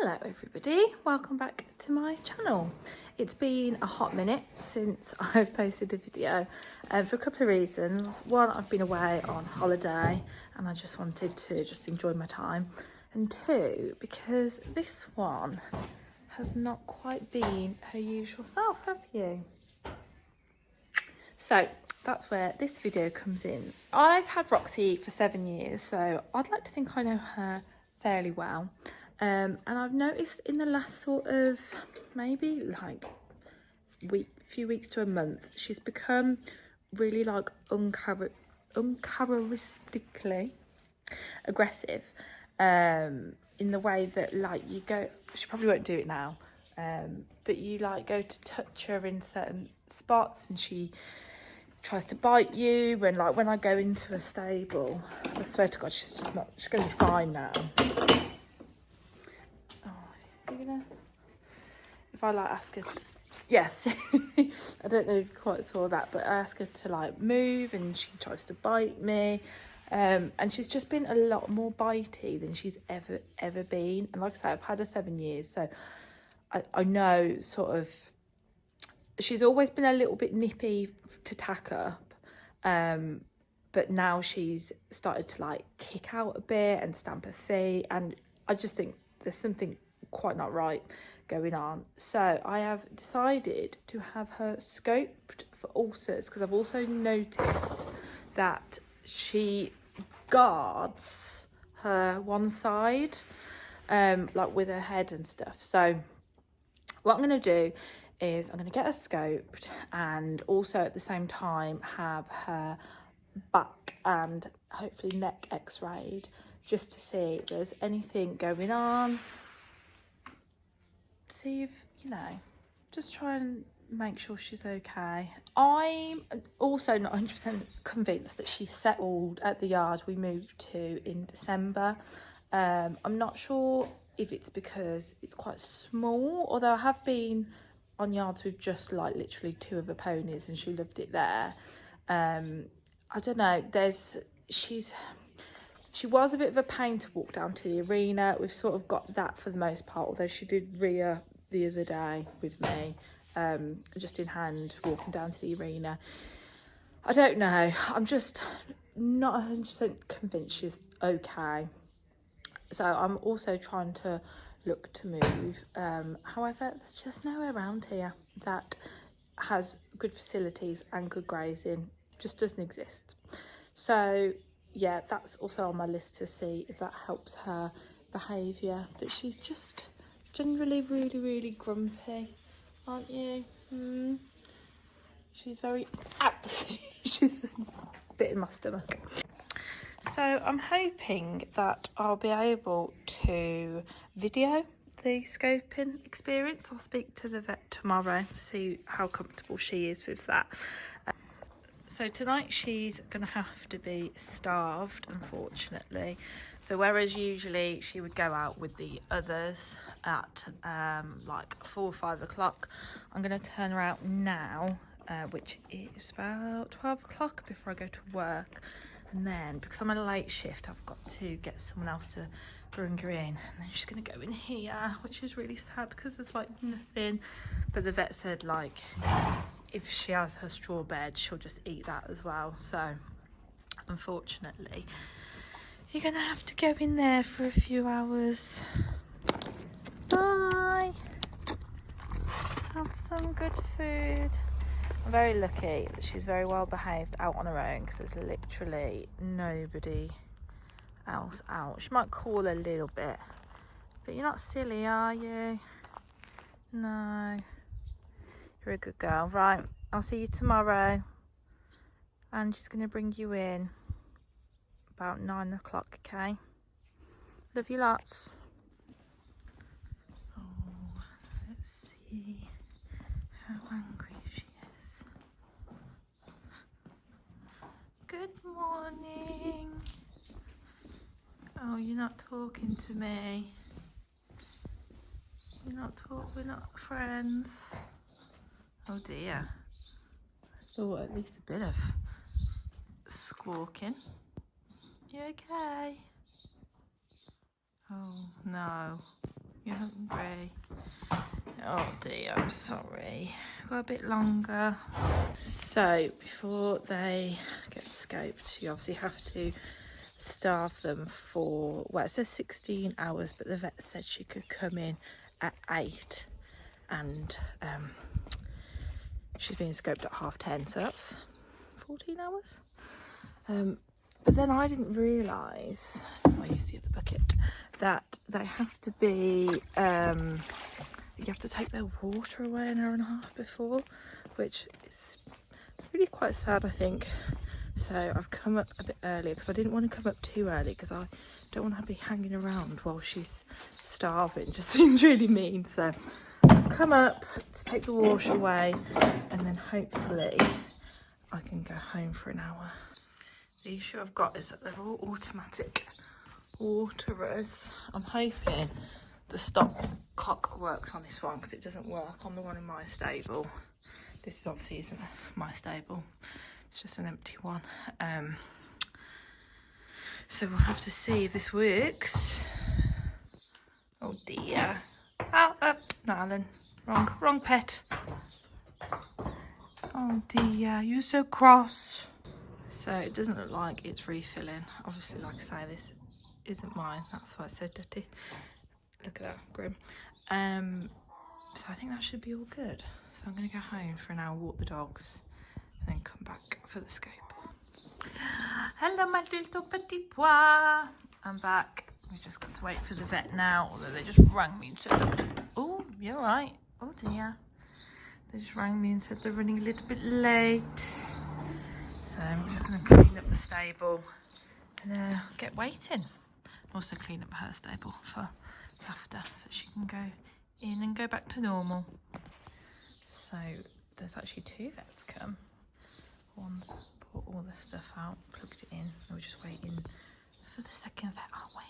Hello everybody, welcome back to my channel. It's been a hot minute since I've posted a video for a couple of reasons. One, I've been away on holiday and I just wanted to enjoy my time. And two, because this one has not quite been her usual self, have you? So that's where this video comes in. I've had Roxy for 7 years, so I'd like to think I know her fairly well. And I've noticed in the last sort of maybe like few weeks to a month, she's become really like uncharacteristically aggressive in the way that like you go, she probably won't do it now, but you like go to touch her in certain spots and she tries to bite you. And like when I go into a stable, I swear to God, she's gonna be fine now. If I like ask her to, yes, I don't know if you quite saw that, but I ask her to like move and she tries to bite me. And she's just been a lot more bitey than she's ever been. And like I say, I've had her 7 years, so I know sort of she's always been a little bit nippy to tack up. But now she's started to like kick out a bit and stamp her feet, and I just think there's something quite not right going on. So I have decided to have her scoped for ulcers, because I've also noticed that she guards her one side, like with her head and stuff. So what I'm going to do is I'm going to get her scoped and also at the same time have her back and hopefully neck x-rayed, just to see if there's anything going on. See if, you know, just try and make sure she's okay. I'm also not 100% convinced that she's settled at the yard we moved to in December. I'm not sure if it's because it's quite small, although I have been on yards with just like literally 2 of her ponies and she loved it there. I don't know, she was a bit of a pain to walk down to the arena. We've sort of got that for the most part, although she did rear the other day with me, just in hand, walking down to the arena. I don't know, I'm just not 100% convinced she's okay. So I'm also trying to look to move. However, there's just nowhere around here that has good facilities and good grazing. Just doesn't exist. So yeah, that's also on my list to see if that helps her behaviour. But she's just generally really grumpy, aren't you? She's very she's just a bit in my stomach. So I'm hoping that I'll be able to video the scoping experience. I'll speak to the vet tomorrow, see how comfortable she is with that. So tonight she's going to have to be starved, unfortunately. So whereas usually she would go out with the others at like 4 or 5 o'clock, I'm going to turn her out now, which is about 12 o'clock before I go to work. And then, because I'm on a late shift, I've got to get someone else to bring her in. And then she's going to go in here, which is really sad because there's like nothing. But the vet said like, if she has her straw bed, she'll just eat that as well. So, unfortunately, you're going to have to go in there for a few hours. Bye. Have some good food. I'm very lucky that she's very well behaved out on her own, because there's literally nobody else out. She might call a little bit, but you're not silly, are you? No. You're a good girl. Right, I'll see you tomorrow. And she's going to bring you in about 9 o'clock, okay? Love you lots. Oh, let's see how angry she is. Good morning. Oh, you're not talking to me. We're not friends. Oh dear. I thought at least a bit of squawking. You okay? Oh no. Oh dear, I'm sorry. Got a bit longer. So before they get scoped, you obviously have to starve them for, well, it says 16 hours, but the vet said she could come in at 8, and she's being scoped at 10:30, so that's 14 hours. But then I didn't realise, I used the other bucket, that they have to be, you have to take their water away an hour and a half before, which is really quite sad, I think. So I've come up a bit earlier because I didn't want to come up too early because I don't want to be hanging around while she's starving. It just seems really mean. So I've come up to take the water away, and then hopefully I can go home for an hour. The issue I've got is that they're all automatic waterers. I'm hoping the stop cock works on this one because it doesn't work on the one in my stable. This obviously isn't my stable, it's just an empty one. So we'll have to see if this works. Oh dear. Oh, no, Alan, wrong pet. Oh dear, you're so cross. So it doesn't look like it's refilling. Obviously, like I say, this isn't mine, that's why it's so dirty. Look at that, grim. So I think that should be all good. So I'm going to go home for an hour, walk the dogs, and then come back for the scope. Hello, my little petit pois. I'm back. We've just got to wait for the vet now, although they just rang me and said, oh, you're right. Oh dear. They just rang me and said they're running a little bit late. So I'm just going to clean up the stable and get waiting. Also clean up her stable for after, so she can go in and go back to normal. So there's actually 2 vets come. One's brought all the stuff out, plugged it in, and we're just waiting for the second vet, aren't we?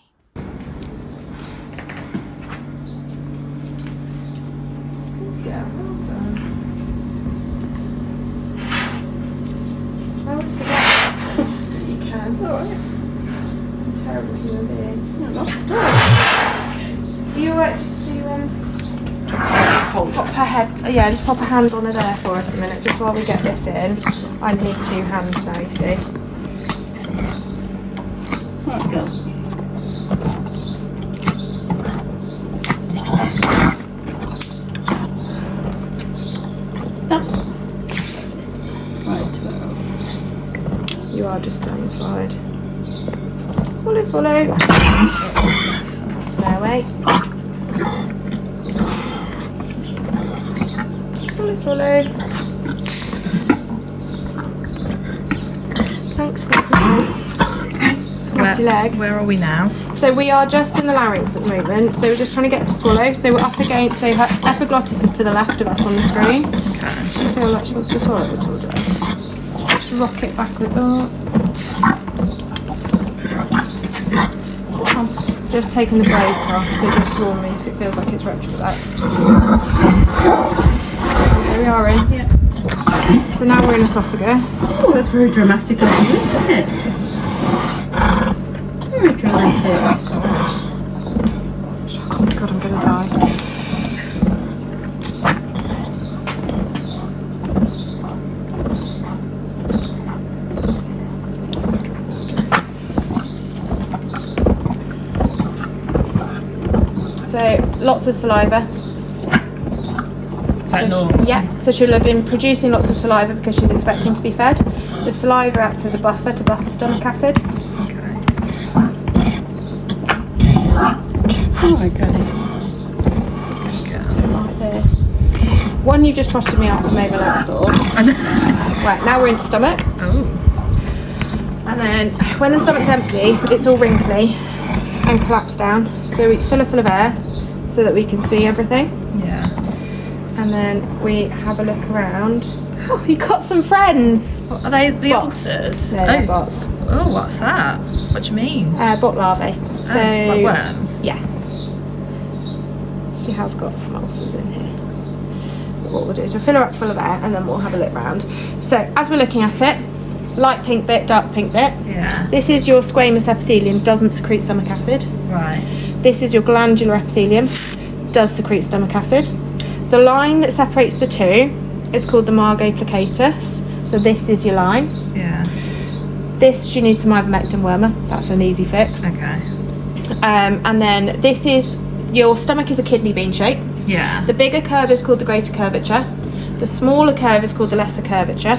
Yeah, well done. I always forget that you can. Alright. I'm a terrible human being. No, not at all. Are you alright just to pop her head, yeah, just pop a hand on her there for us a minute, just while we get this in. I need 2 hands now, you see. Right, go. Right, you are just down the side. Swallow. There, wait. Swallow. Thanks for the leg. Where are we now? So we are just in the larynx at the moment. So we're just trying to get to swallow. So we're up against, so her epiglottis is to the left of us on the screen. Okay. I feel like she wants to swallow at all, just rock it backward up. I'm just taking the brake off, so just warn me if it feels like it's retrograde. There we are in. Yeah. So now we're in esophagus. Oh, that's very dramatic of you, isn't it? Very dramatic. Oh my god, I'm gonna die. So lots of saliva. Yeah, so she'll have been producing lots of saliva because she's expecting to be fed. The saliva acts as a buffer to buffer stomach acid. Okay. Oh, I got it. Just like this. One, you've just trusted me up and made my legs sore. Right, now we're into stomach. Oh. And then when the stomach's empty, it's all wrinkly and collapsed down. So we fill her full of air so that we can see everything. Yeah. And then we have a look around. Oh, you got some friends. What, are they the bots. ulcers? No, they're bots. Oh, what's that? What do you mean? Bot larvae. So, like worms? Yeah. She has got some ulcers in here. But what we'll do is we'll fill her up full of air and then we'll have a look round. So as we're looking at it, light pink bit, dark pink bit. Yeah. This is your squamous epithelium, doesn't secrete stomach acid. Right. This is your glandular epithelium, does secrete stomach acid. The line that separates the two is called the margo plicatus. So this is your line. Yeah. This, she needs some ivermectin wormer. That's an easy fix. Okay. And then this is, your stomach is a kidney bean shape. Yeah. The bigger curve is called the greater curvature. The smaller curve is called the lesser curvature.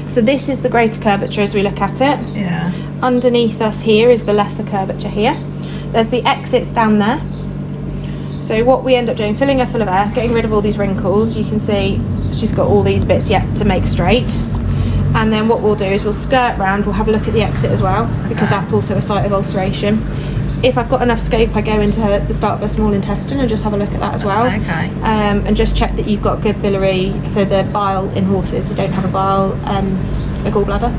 So this is the greater curvature as we look at it. Yeah. Underneath us here is the lesser curvature here. There's the exits down there. So what we end up doing, filling her full of air, getting rid of all these wrinkles. You can see she's got all these bits yet to make straight. And then what we'll do is we'll skirt round, we'll have a look at the exit as well, because that's also a site of ulceration. If I've got enough scope, I go into the start of her small intestine and just have a look at that as well. Okay. And just check that you've got good biliary, so the bile in horses who don't have a gallbladder,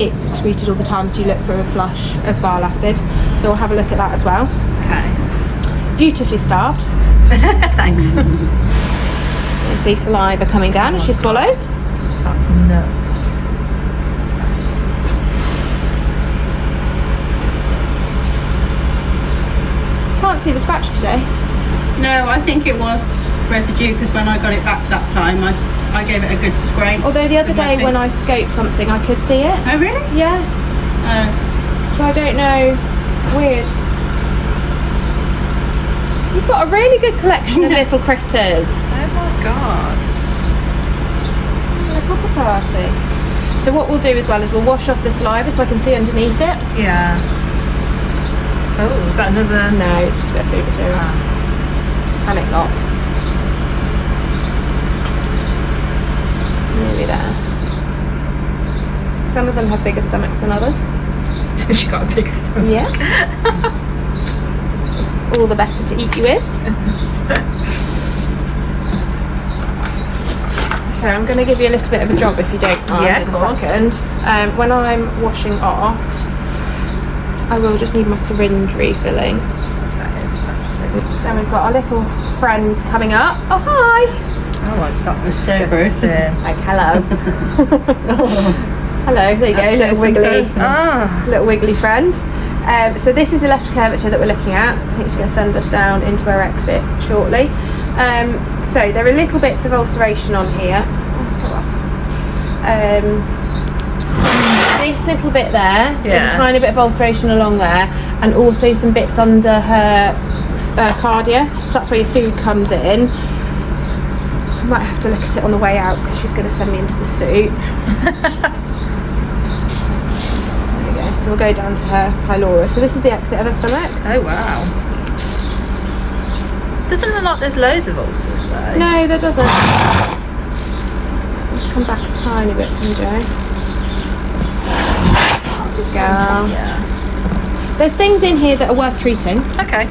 it's excreted all the time, so you look for a flush of bile acid. So we'll have a look at that as well. Okay. Beautifully starved. Thanks. You see saliva coming down as she swallows. That's nuts. Can't see the scratch today. No, I think it was residue because when I got it back that time, I gave it a good scrape. Although the other with my day when finger. I scoped something, I could see it. Oh really? Yeah. Oh. So I don't know. Weird. You've got a really good collection of little critters. Oh my god. A proper party. So what we'll do as well is we'll wash off the saliva so I can see underneath it. Yeah. Oh, is that another? No, it's just a bit of food material. Panic not. Nearly there. Some of them have bigger stomachs than others. She got a big stomach. Yeah. All the better to eat you with. So I'm going to give you a little bit of a job if you don't mind Yeah, in of a course. second. When I'm washing off, I will just need my syringe refilling. That is absolutely. Then we've got our little friends coming up. Oh hi! Oh, like, that's Cerberus. disgusting. Like hello. Hello, there you go, little wiggly. Ah. Little wiggly friend. So this is the lesser curvature that we're looking at. I think she's going to send us down into our exit shortly. So there are little bits of ulceration on here. So this little bit there, there's Yeah. a tiny bit of ulceration along there, and also some bits under her cardia. So that's where your food comes in. I might have to look at it on the way out because she's going to send me into the soup. So we'll go down to her pylorus. So this is the exit of her stomach. Oh wow. Doesn't look like there's loads of ulcers though. No, there doesn't. Just come back a tiny bit from you, Joe. There we go. Yeah. There's things in here that are worth treating. Okay.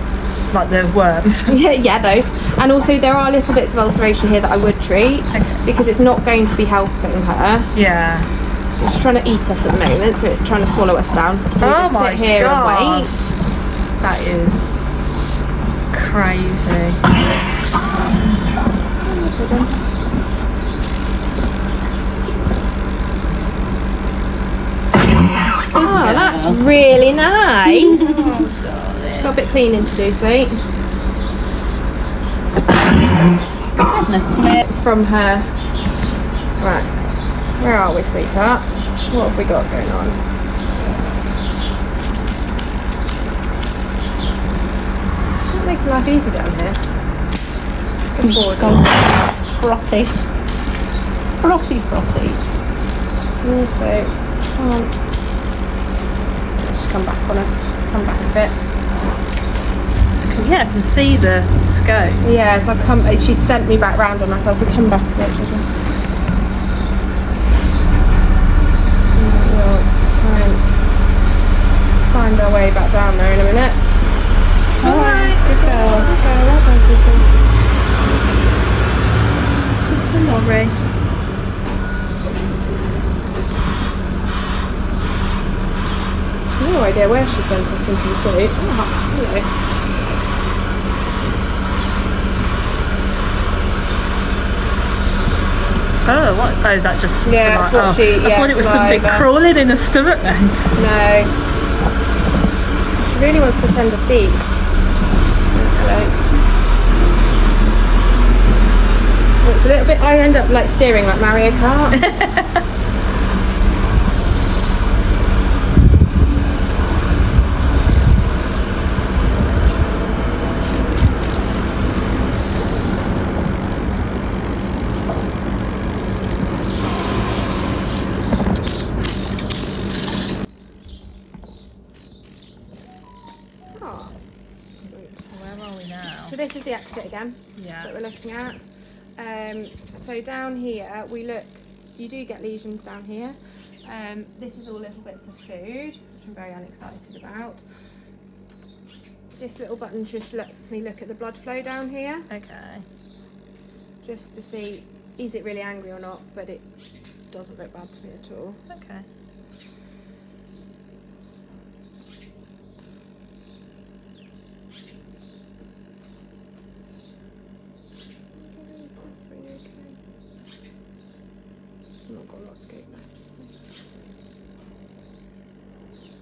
Like the worms. Yeah, those. And also there are little bits of ulceration here that I would treat because it's not going to be helping her. Yeah. It's trying to eat us at the moment, so it's trying to swallow us down. So we'll just sit here and wait. That is crazy. Oh, that's really nice. Got a bit of cleaning to do, sweet. Goodness me. From her. Right. Where are we, sweetheart? What have we got going on? Not making life easy down here. Good board. Frothy. Frothy. Also, can't. Just come back on it. Come back a bit. Yeah, I can see the scope. Yeah, so I come. She sent me back round on myself, so come back a bit. We'll try and find our way back down there in a minute. Alright, good girl. Okay, well done, Susan. Just a lorry. No idea where she sent us into the soup. Oh, hello. Oh, what? Oh, is that just Yeah, like, that's what she- I yeah, thought it was something saliva. crawling in her stomach then. No. She really wants to send us these. Hello. It's a little bit, I end up like steering like Mario Kart. Oh. Where are we now? So this is the exit again Yeah. that we're looking at. So down here we look, you do get lesions down here. This is all little bits of food, which I'm very unexcited about. This little button just lets me look at the blood flow down here, Okay. just to see is it really angry or not, but it doesn't look bad to me at all. Okay. I've not got a lot of scope left.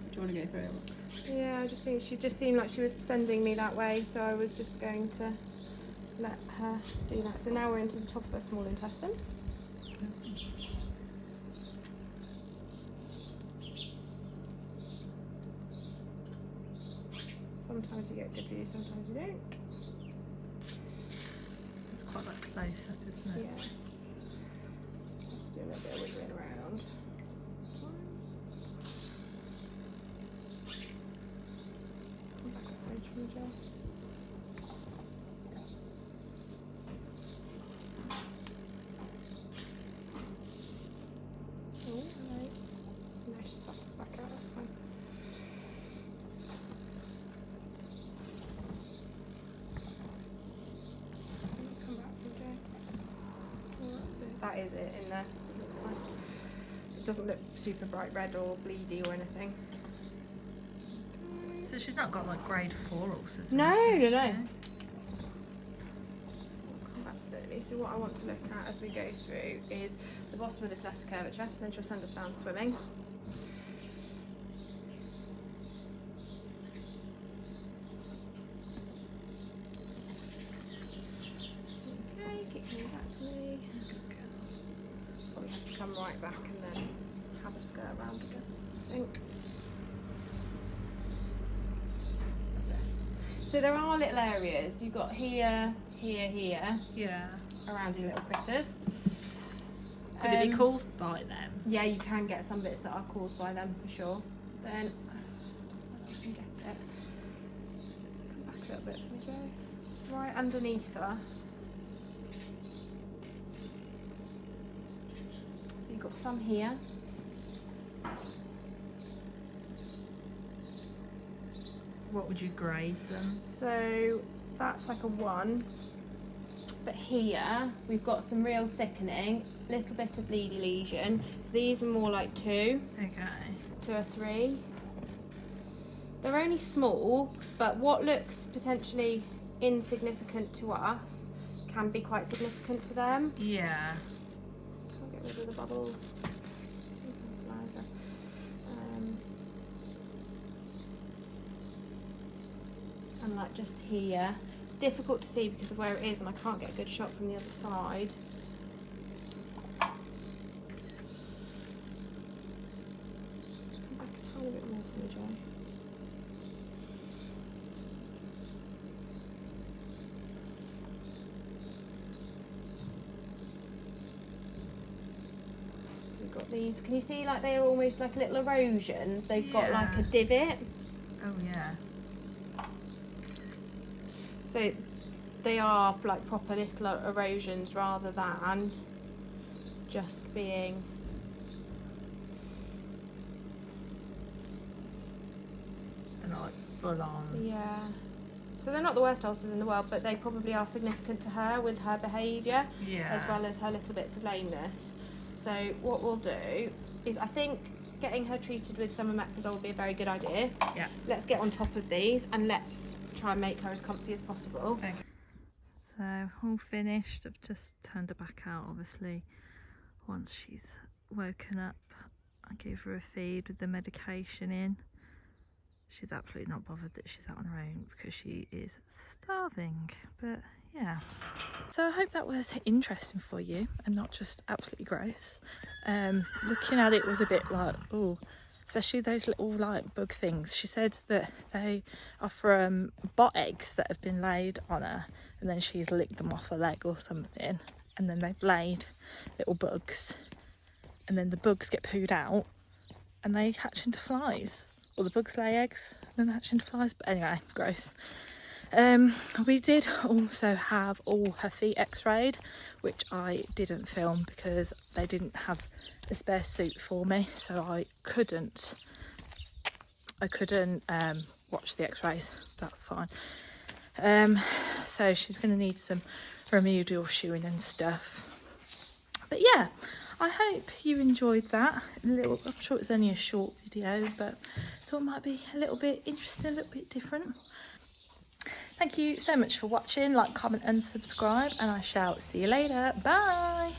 Do you want to go through it? Yeah, I just think she just seemed like she was sending me that way, so I was just going to let her do that. So now we're into the top of her small intestine. Sometimes you get good view, sometimes you don't. It's quite like close up, isn't it? Yeah. Just do a little bit of wiggling around. Come back a stage from the gel. Oh, no. No, she's stuck us back out, that's fine. Come back from the gel. Oh, that's it. That is it in there. It looks like. It doesn't look super bright red or bleedy or anything. So she's not got like grade 4 ulcers? or No, anything, no, no. no? Come back slowly. So what I want to look at as we go through is the bottom of this lesser curvature, then she'll send us down swimming. Okay, keep coming back to me. Probably have to come right back and then have a skirt around again, I think. Like this. So there are little areas. You've got here, here, Yeah. around your little critters. Could it be caused by them? Yeah, you can get some bits that are caused by them for sure. Then I can get it. Come back a little bit. There we go. Right underneath us. So you've got some here. What would you grade them? So that's like a 1. But here we've got some real thickening, little bit of bleedy lesion. These are more like 2. Okay. 2 or 3. They're only small, but what looks potentially insignificant to us can be quite significant to them. Yeah. Can't get rid of the bubbles. And like just here, it's difficult to see because of where it is, and I can't get a good shot from the other side. Come back a tiny bit more to me, Joe. We've got these. Can you see like they're almost like little erosions? They've got like a divot. Oh yeah. So they are like proper little erosions rather than just being And like full on. yeah. So they're not the worst ulcers in the world, but they probably are significant to her with her behaviour Yeah. as well as her little bits of lameness. So what we'll do is I think getting her treated with some omeprazole would be a very good idea. Yeah. Let's get on top of these and let's try and make her as comfy as possible. Okay. So all finished. I've just turned her back out obviously. Once she's woken up, I gave her a feed with the medication in. She's absolutely not bothered that she's out on her own because she is starving. But yeah. So I hope that was interesting for you and not just absolutely gross. Looking at it was a bit like, oh, especially those little like bug things. She said that they are from bot eggs that have been laid on her, and then she's licked them off her leg or something, and then they've laid little bugs, and then the bugs get pooed out and they hatch into flies, or the bugs lay eggs and then they hatch into flies. But anyway, gross. We did also have all her feet x-rayed, which I didn't film because they didn't have a spare suit for me, so I couldn't watch the x-rays. That's fine. So she's going to need some remedial shoeing and stuff. But yeah, I hope you enjoyed that. I'm sure it's only a short video, but I thought it might be a little bit interesting, a little bit different. Thank you so much for watching. Like, comment and subscribe, and I shall see you later. Bye.